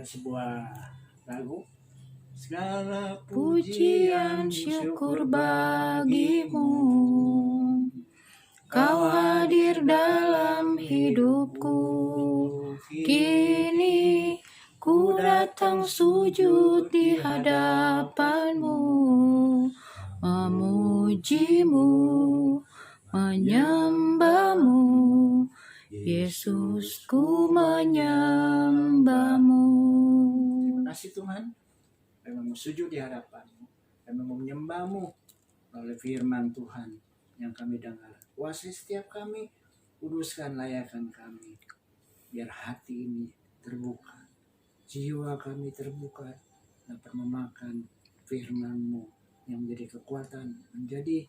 Ada sebuah lagu. Segala Pujian syukur bagimu, Kau hadir dalam hidupku. Kini ku datang sujud di hadapanmu, memujimu, menyembahmu. Yesus, ku menyembahmu. Terima kasih Tuhan. Kami mau sujud di hadapan-Mu. Kami mau menyembah-Mu oleh firman Tuhan yang kami dengar. Kuasai setiap kami, kuduskan layakan kami. Biar hati ini terbuka, jiwa kami terbuka, dapat memakan firman-Mu yang menjadi kekuatan, menjadi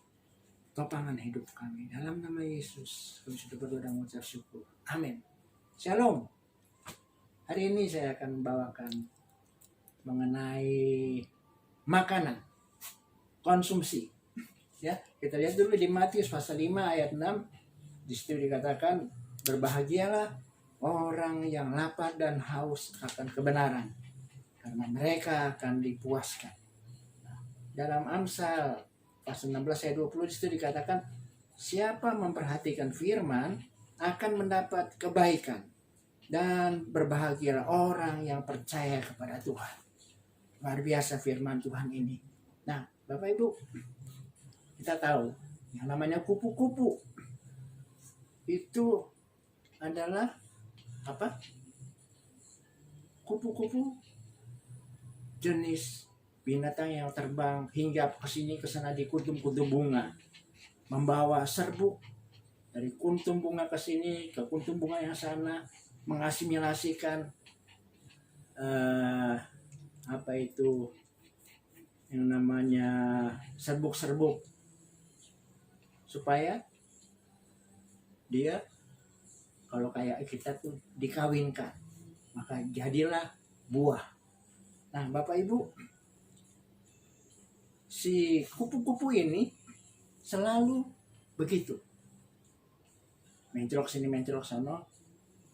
topangan hidup kami. Dalam nama Yesus, kami sudah berdoa dan mengucap syukur. Amin. Shalom. Hari ini saya akan membawakan mengenai makanan, konsumsi. Ya, kita lihat dulu di Matius pasal 5 ayat 6. Di situ dikatakan, berbahagialah orang yang lapar dan haus akan kebenaran, karena mereka akan dipuaskan. Dalam Amsal pasal 16 ayat 20 di situ dikatakan, siapa memperhatikan firman akan mendapat kebaikan, dan berbahagialah orang yang percaya kepada Tuhan. Luar biasa firman Tuhan ini. Nah, Bapak Ibu, kita tahu yang namanya kupu-kupu itu adalah apa? Kupu-kupu jenis binatang yang terbang hingga ke sini ke sana di kuntum-kuntum bunga, membawa serbuk dari kuntum bunga ke sini ke kuntum bunga yang sana, mengasimilasikan apa itu yang namanya serbuk-serbuk supaya dia kalau kayak kita tuh dikawinkan, maka jadilah buah. Nah, Bapak Ibu, si kupu-kupu ini selalu begitu, mencrok sini mencrok sana,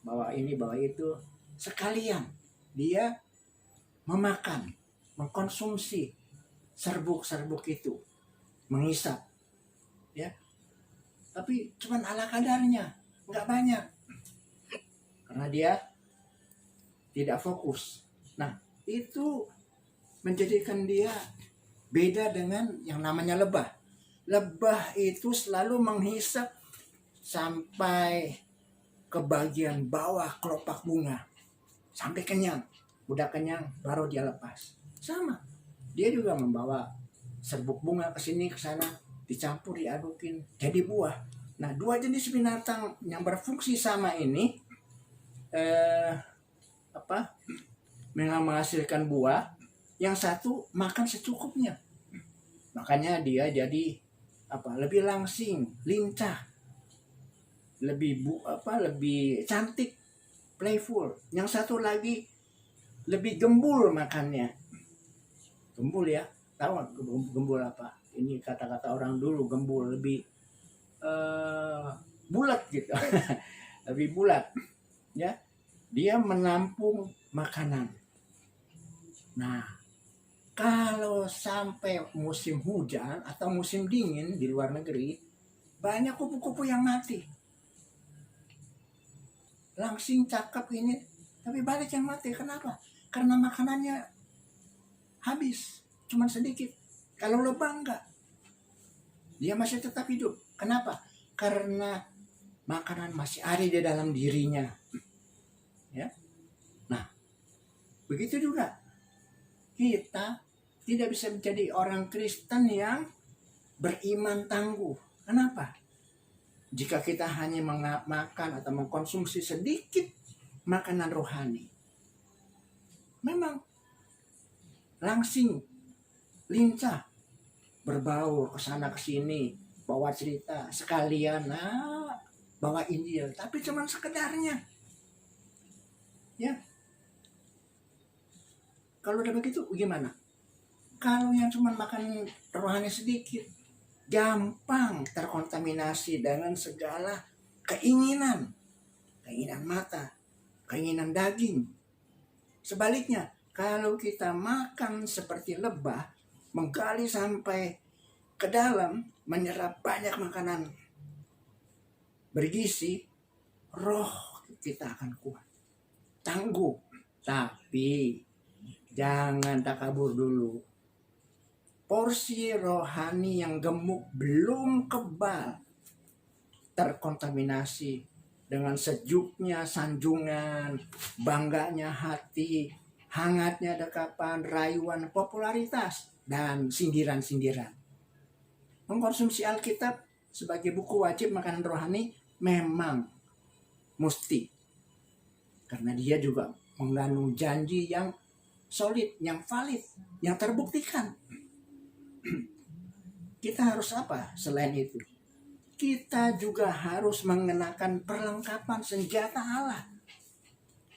bawa ini bawa itu, sekalian dia memakan, mengkonsumsi serbuk-serbuk itu, menghisap, ya. Tapi cuman ala kadarnya, nggak banyak, karena dia tidak fokus. Nah, itu menjadikan dia beda dengan yang namanya lebah. Lebah itu selalu menghisap sampai ke bagian bawah kelopak bunga, sampai kenyang. Udah kenyang baru dia lepas. Sama, dia juga membawa serbuk bunga ke sini ke sana, dicampur diadukin jadi buah. Nah, dua jenis binatang yang berfungsi sama ini menghasilkan buah. Yang satu makan secukupnya, makanya dia jadi lebih langsing, lincah, lebih lebih cantik, playful. Yang satu lagi lebih gembul makannya. Gembul ya, tahu nggak gembul apa? Ini kata-kata orang dulu, gembul lebih bulat gitu. Lebih bulat, ya. Dia menampung makanan. Nah, kalau sampai musim hujan atau musim dingin di luar negeri, banyak kupu-kupu yang mati. Langsing cakep ini, tapi banyak yang mati. Kenapa? Karena makanannya habis, cuma sedikit. Kalau lebah enggak, dia masih tetap hidup. Kenapa? Karena makanan masih ada di dalam dirinya, ya. Nah, begitu juga kita tidak bisa menjadi orang Kristen yang beriman tangguh. Kenapa? Jika kita hanya makan atau mengkonsumsi sedikit makanan rohani, memang langsing, lincah, berbaur ke sana ke sini, bawa cerita, sekalian bawa Injil, tapi cuma sekedarnya. Ya. Kalau udah begitu gimana? Kalau yang cuma makan rohani sedikit, gampang terkontaminasi dengan segala keinginan mata, keinginan daging, Sebaliknya, kalau kita makan seperti lebah, menggali sampai ke dalam, menyerap banyak makanan bergizi, roh kita akan kuat, tangguh. Tapi jangan takabur dulu. Porsi rohani yang gemuk belum kebal, terkontaminasi dengan sejuknya sanjungan, bangganya hati, hangatnya dekapan, rayuan popularitas, dan sindiran-sindiran. Mengkonsumsi Alkitab sebagai buku wajib makanan rohani memang mesti, karena dia juga mengandung janji yang solid, yang valid, yang terbuktikan. Kita harus apa selain itu? Kita juga harus mengenakan perlengkapan senjata Allah.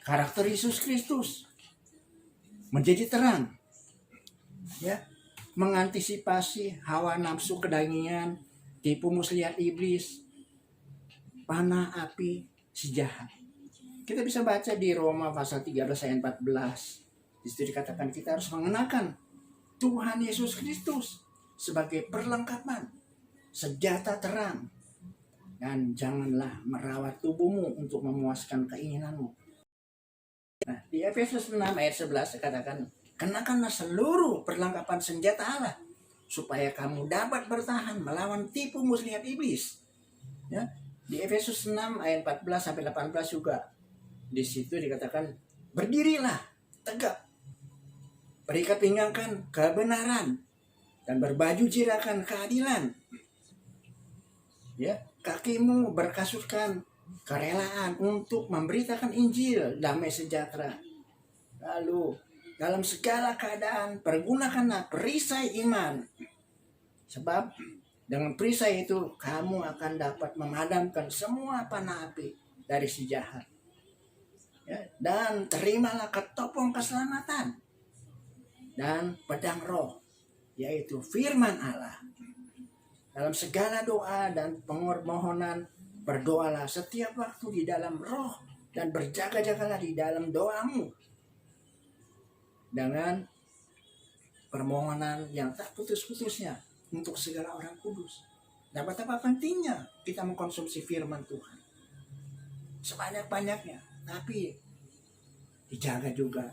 Karakter Yesus Kristus menjadi terang, ya, mengantisipasi hawa nafsu kedagingan, tipu muslihat iblis, panah api si jahat. Kita bisa baca di Roma pasal 13 ayat 14. Di situ dikatakan kita harus mengenakan Tuhan Yesus Kristus sebagai perlengkapan senjata terang, dan janganlah merawat tubuhmu untuk memuaskan keinginanmu. Nah, di Efesus 6 ayat 11 dikatakan, kenakanlah seluruh perlengkapan senjata Allah supaya kamu dapat bertahan melawan tipu muslihat iblis. Ya, di Efesus 6 ayat 14 sampai 18 juga di situ dikatakan, berdirilah tegak, berikat pinggangkan kebenaran, dan berbaju jirakan keadilan. Ya, kakimu berkasutkan kerelaan untuk memberitakan Injil damai sejahtera. Lalu dalam segala keadaan pergunakanlah perisai iman, sebab dengan perisai itu kamu akan dapat memadamkan semua panah api dari si jahat. Ya, dan terimalah ketopong keselamatan dan pedang roh, yaitu firman Allah. Dalam segala doa dan permohonan, berdoalah setiap waktu di dalam roh, dan berjaga-jagalah di dalam doamu dengan permohonan yang tak putus-putusnya untuk segala orang kudus. Dan betapa pentingnya kita mengkonsumsi firman Tuhan sebanyak-banyaknya, tapi dijaga juga,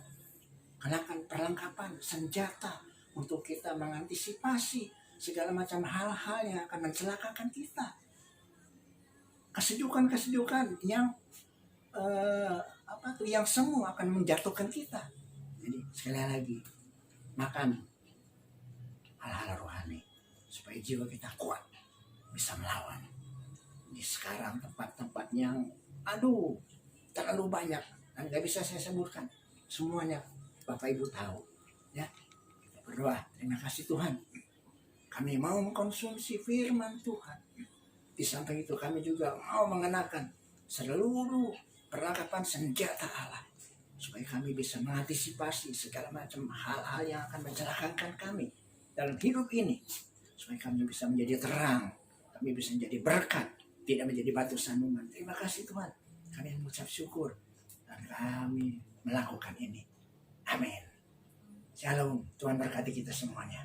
kenakan perlengkapan senjata untuk kita mengantisipasi segala macam hal-hal yang akan mencelakakan kita. Kesejukan-kesejukan yang yang semu akan menjatuhkan kita. Jadi sekali lagi, makan hal-hal rohani supaya jiwa kita kuat, bisa melawan. Di sekarang tempat-tempat yang terlalu banyak dan gak bisa saya sebutkan semuanya, Bapak Ibu tahu, ya. Kita berdoa, terima kasih Tuhan, kami mau mengkonsumsi firman Tuhan. Di samping itu kami juga mau mengenakan seluruh perlengkapan senjata Allah supaya kami bisa mengantisipasi segala macam hal-hal yang akan mencelakakan kami dalam hidup ini, supaya kami bisa menjadi terang, kami bisa menjadi berkat, tidak menjadi batu sandungan. Terima kasih Tuhan, kami mengucap syukur dan kami melakukan ini. Amin. Shalom, Tuhan berkati kita semuanya.